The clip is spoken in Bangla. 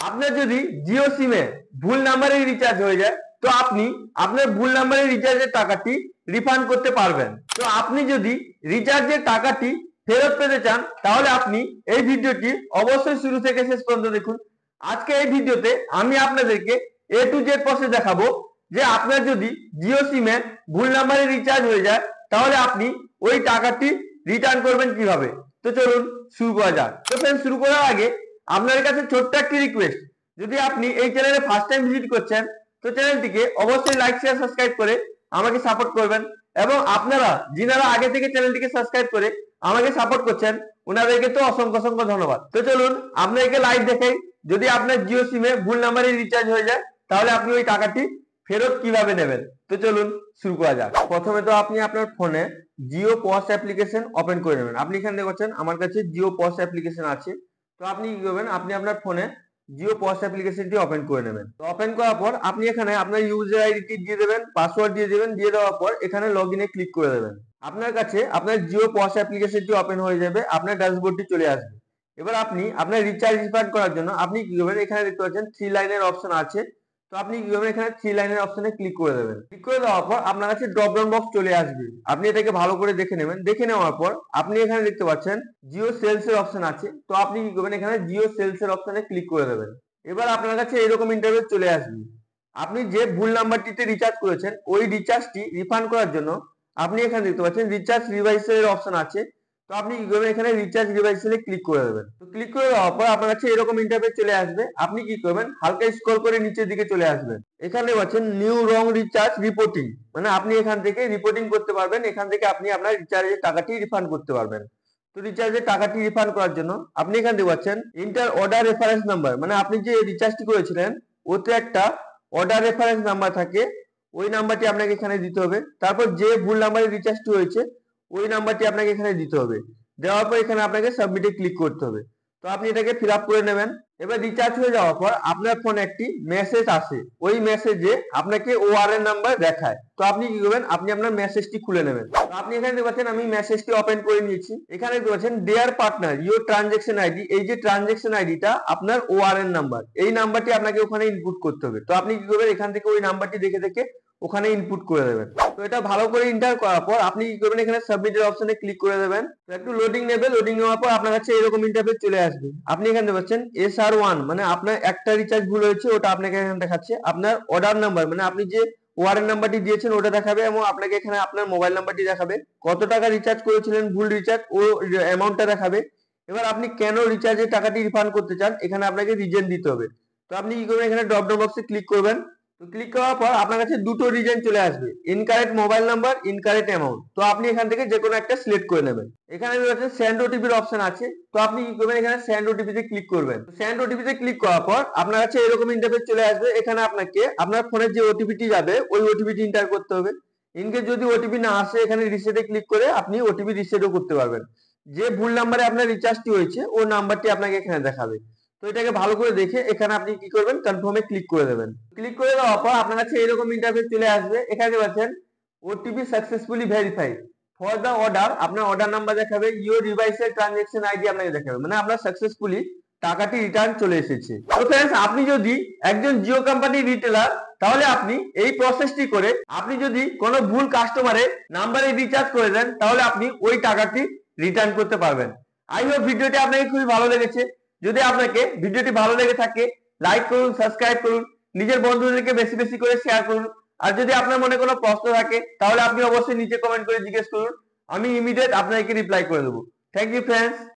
আপনার যদি জিও সিমে ভুল নাম্বারে রিচার্জ হয়ে যায় তো আপনি আপনার ভুল নাম্বারে রিচার্জের টাকাটি রিফান্ড করতে পারবেন। তো আপনি যদি রিচার্জের টাকাটি ফেরত পেতে চান তাহলে আপনি এই ভিডিওটি অবশ্যই শুরু থেকে শেষ পর্যন্ত দেখুন। আজকে এই ভিডিওতে আমি আপনাদেরকে A to Z প্রসেস দেখাবো যে আপনার যদি জিও সিমে ভুল নাম্বারে রিচার্জ হয়ে যায় তাহলে আপনি ওই টাকাটি রিটার্ন করবেন কিভাবে। তো চলুন শুরু করা যাক। তো ফ্রেন্ড, শুরু করার আগে আপনার কাছে ছোট্ট একটি রিকোয়েস্ট, যদি আপনি এই চ্যানেলে ফার্স্ট টাইম ভিজিট করছেন তো চ্যানেলটিকে অবশ্যই লাইক শেয়ার সাবস্ক্রাইব করে আমাকে সাপোর্ট করবেন, এবং আপনারা যিনারা আগে থেকে চ্যানেলটিকে সাবস্ক্রাইব করে আমাকে সাপোর্ট করছেন ওনাদেরকে তো অসংখ্য অসংখ্য ধন্যবাদ। তো চলুন আপনাদেরকে লাইভ দেখাই, যদি আপনার জিও সিমে ভুল নাম্বারে রিচার্জ হয়ে যায় তাহলে আপনি ওই টাকাটি ফেরত কিভাবে নেবেন। তো চলুন শুরু করা যাক। প্রথমে তো আপনি আপনার ফোনে জিও পজ অ্যাপ্লিকেশন ওপেন করে নেবেন। আপনি এখানে দেখছেন আমার কাছে জিও পজ অ্যাপ্লিকেশন আছে। তো আপনি কি করবেন, আপনি আপনার ফোনে জিও পজ অ্যাপ্লিকেশনটি ওপেন করে নেবেন। তো ওপেন করার পর আপনি এখানে আপনার ইউজার আইডিটি দিয়ে দেবেন, পাসওয়ার্ড দিয়ে দেবেন, দিয়ে দেওয়ার পর এখানে লগইনে ক্লিক করে দেবেন। আপনার কাছে আপনার জিও পজ অ্যাপ্লিকেশনটি ওপেন হয়ে যাবে, আপনার ড্যাশবোর্ডটি চলে আসবে। এবার আপনি আপনার রিচার্জ রিফান্ড করার জন্য আপনি কি করবেন, এখানে দেখতে পাচ্ছেন 3 লাইনের অপশন আছে। তো আপনি কি করবেন, এখানে 3 লাইনের অপশনে ক্লিক করে দেবেন। ক্লিক করে দেওয়ার পর আপনার কাছে ড্রপ ডাউন বক্স চলে আসবে, আপনি এটাকে ভালো করে দেখে নেবেন। দেখে নেওয়ার পর আপনি এখানে দেখতে পাচ্ছেন জিও সেলস এর অপশন আছে। তো আপনি কি করবেন, এখানে জিও সেলস এর অপশনে ক্লিক করে দেবেন। এবার আপনার কাছে এরকম ইন্টারফেস চলে আসবে। আপনি যে ভুল নাম্বারটিতে রিচার্জ করেছেন ওই রিচার্জটি রিফান্ড করার জন্য আপনি এখানে দেখতে পাচ্ছেন রিচার্জ রিভাইসের অপশন আছে। তো আপনি কি করবেন, এখানে রিচার্জ রিভাইসে ক্লিক করে দেবেন। তো ক্লিক করে দেওয়ার পর আপনার কাছে এরকম ইন্টারফেস চলে আসবে। আপনি কি করবেন, হালকা স্ক্রল করে নিচের দিকে চলে আসবেন। এখানে পাচ্ছেন নিউ রং রিচার্জ রিপোর্টিং, মানে আপনি এখান থেকে রিপোর্টিং করতে পারবেন। এখান থেকে আপনি আপনার রিচার্জের টাকাটি রিফান্ড করতে পারবেন। তো রিচার্জের টাকাটি রিফান্ড করার জন্য আপনি এখানে দেখতে পাচ্ছেন ইন্টার অর্ডার রেফারেন্স নাম্বার, মানে আপনি যে রিচার্জটি করেছিলেন ওতে একটা অর্ডার রেফারেন্স নাম্বার থাকে, ওই নাম্বারটি আপনাকে এখানে দিতে হবে। তারপর যে ভুল নাম্বারে রিচার্জটি হয়েছে ওই নাম্বারটি আপনাকে এখানে দিতে হবে। দেওয়ার পর এখানে আপনাকে সাবমিটে ক্লিক করতে হবে। তো আপনি এটাকে ফিল আপ করে নেবেন। এবার রিচার্জ হয়ে যাওয়ার পর আপনার ফোনে একটি মেসেজ আসে, ওই মেসেজে আপনাকে ওআরএন নাম্বার দেখায়। তো আপনি কি করবেন, আপনি আপনার মেসেজটি খুলে নেবেন। তো আপনি এখানে দেখতে পাচ্ছেন আমি মেসেজটি ওপেন করে নিয়েছি। এখানে দেখতে পাচ্ছেন dear partner your transaction ID, এই যে ট্রানজেকশন আইডিটা আপনার ওআরএন নাম্বার, এই নাম্বারটি আপনাকে ওখানে ইনপুট করতে হবে। তো আপনি কি করবেন, এখান থেকে ওই নাম্বারটি দেখে দেখে ওখানে ইনপুট করে দেবেন। তো এটা ভালো করে এন্টার করার পর আপনি কি করবেন, এখানে সাবমিটের অপশনে ক্লিক করে দেবেন। তো একটু লোডিং নেবে, লোডিং নেওয়ার পর আপনার কাছে এরকম ইন্টারফেস চলে আসবে। আপনি এখানে পাচ্ছেন SR1, মানে আপনার একটা রিচার্জ ভুল হয়েছে ওটা আপনাকে এখানে দেখাচ্ছে। আপনার অর্ডার নাম্বার, মানে আপনি যে ওয়ারেন্ট নাম্বারটি দিয়েছেন ওটা দেখাবে, এবং আপনাকে এখানে আপনার মোবাইল নাম্বারটি দেখাবে। কত টাকা রিচার্জ করেছিলেন ভুল রিচার্জ ও অ্যামাউন্টটা দেখাবে। এবার আপনি কেন রিচার্জের টাকাটি রিফান্ড করতে চান এখানে আপনাকে রিজন দিতে হবে। তো আপনি কি করবেন, এখানে ড্রপ ডাউন বক্সে ক্লিক করবেন। তো ক্লিক করার পর আপনার কাছে দুটো রিজন চলে আসবে, incorrect mobile number, incorrect amount. তো আপনি এখান থেকে যে কোনো একটা সিলেক্ট করে নেবেন। এখানে রয়েছে সেন্ড ওটিপির অপশন আছে। তো আপনি কি করবেন, এখানে সেন্ড ওটিপি তে ক্লিক করবেন। সেন্ড ওটিপি তে ক্লিক করার পর আপনার কাছে এরকম ইন্টারফেস চলে আসবে। এখানে আপনাকে আপনার ফোনের যে ওটিপিটি যাবে ওই ওটিপিটি এন্টার করতে হবে। ইনকেস যদি ওটিপি না আসে এখানে রিসেটে ক্লিক করে আপনি ওটিপি রিসেটও করতে পারবেন। যে ভুল নাম্বারে আপনার রিচার্জটি হয়েছে ওই নাম্বারটি আপনাকে এখানে দেখাবে। তো এটাকে ভালো করে দেখে এখানে আপনি কি করবেন, কনফার্মে ক্লিক করে দেবেন। ক্লিক করে দেওয়ার পর আপনার কাছে এরকম ইন্টারফেস চলে আসবে। এখানে পাচ্ছেন OTP successfully verified for the order, আপনার অর্ডার নাম্বার দেখাবে, ইউর ডিভাইসের ট্রানজাকশন আইডি আপনাকে দেখাবে, মানে আপনার সাকসেসফুলি টাকাটি রিটার্ন চলে এসেছে। তো फ्रेंड्स, আপনি যদি একজন জিও কোম্পানির রিটেলার তাহলে আপনি এই প্রসেসটি করে আপনি যদি কোনো ভুল কাস্টমারের নাম্বারে রিচার্জ করে দেন তাহলে আপনি ওই টাকাটি রিটার্ন করতে পারবেন। আই হোপ ভিডিওটি আপনাকে খুবই ভালো লেগেছে। যদি আপনাকে ভিডিওটি ভালো লেগে থাকে লাইক করুন, সাবস্ক্রাইব করুন, নিজের বন্ধুদেরকে বেশি বেশি করে শেয়ার করুন। আর যদি আপনার মনে কোনো প্রশ্ন থাকে তাহলে আপনি অবশ্যই নিচে কমেন্ট করে জিজ্ঞেস করুন, আমি ইমিডিয়েট আপনাকে রিপ্লাই করে দেবো। Thank you friends.